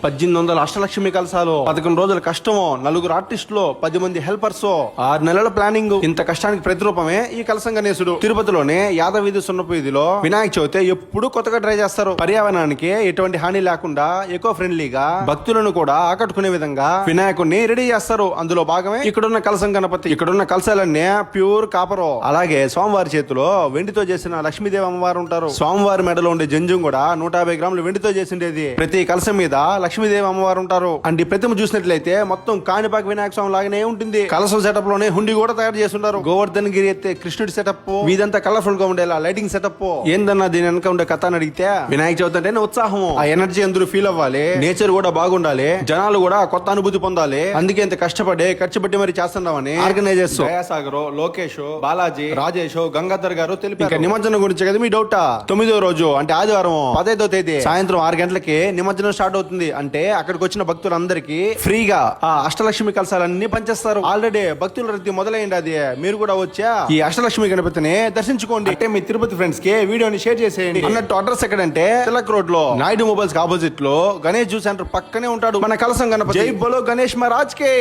1800 అష్టలక్ష్మి కలసాలు, 11 రోజుల కష్టమో, 4 ఆర్టిస్టులు, 10 మంది హెల్పర్స్, 6 నెలల ప్లానింగ్. ఇంత కష్టానికి ప్రతిరూపమే ఈ కలసం గణేశుడు. తిరుపతిలోనే యాదవ వీధి సున్నపు వీధిలో వినాయక చవితి ఎప్పుడు కొత్తగా ట్రై చేస్తారు. పర్యావరణానికి ఎటువంటి హాని లేకుండా ఎకో ఫ్రెండ్లీగా భక్తులను కూడా ఆకట్టుకునే విధంగా వినాయకుడిని రెడీ చేస్తారు. అందులో భాగమే ఇక్కడున్న కలసం గణపతి. ఇక్కడున్న కలసాలన్నీ ప్యూర్ కాపరు. అలాగే స్వామివారి చేతిలో వెండితో చేసిన లక్ష్మీదేవి అమ్మవారు ఉంటారు. స్వామివారి మెడలో ఉండే జంజం కూడా 150 గ్రాములు వెండితో చేసిండేది. ప్రతి కలసం మీద లక్ష్మీదేవి అమ్మవారు ఉంటారు. అండ్ ఈ ప్రతిమ చూసినట్లయితే మొత్తం కాణిపాక వినాయక స్వామి లాగానే ఉంటుంది. కలసం సెటప్ లోనే హుండి కూడా తయారు చేస్తుంటారు. గోవర్ధన్ గిరి ఎత్తే కృష్ణుడి సెటప్, వీదంతా కలర్ఫుల్ గా ఉండేలా లైటింగ్ సెటప్. ఏందన్నా దీని వెనక ఉండే కథ అని అడిగితే, వినాయక చవితి అంటే ఉత్సాహం, ఆ ఎనర్జీ అందరూ ఫీల్ అవ్వాలి, నేచర్ కూడా బాగుండాలి, జనాలు కూడా కొత్త అనుభూతి పొందాలి, అందుకే ఇంత కష్టపడి ఖర్చు పెట్టి మరి చేస్తున్నామని ఆర్గనైజర్స్ దయాసాగర్, లోకేష్, బాలాజీ, రాజేష్, గంగాధర్ గారు తెలిపారు. నిమజ్జనం గురించి కదా మీ డౌటా? 9వ రోజు అంటే ఆదివారం 15వ తేదీ సాయంత్రం 6 గంటలకి నిమజ్జనం స్టార్ట్ అవుతుంది. అంటే అక్కడికి వచ్చిన భక్తులందరికీ ఫ్రీగా ఆ అష్టలక్ష్మి కలసాలన్నీ పంచేస్తారు. ఆల్రెడీ భక్తుల రద్దీ మొదలైంది. అది మీరు కూడా వచ్చా ఈ అష్టలక్ష్మి గణపతిని దర్శించుకోండి. అంటే మీ తిరుపతి ఫ్రెండ్స్ కి వీడియోని షేర్ చేసేయండి. అన్నట్టు అడ్రస్ ఎక్కడంటే తిలక్ రోడ్ లో నాయుడు మొబైల్స్ ఆపోజిట్ లో గణేష్ జ్యూస్ సెంటర్ పక్కనే ఉంటాడు మన కలసం గణపతి. జై బోలో గణేష్ మహారాజ్ కే.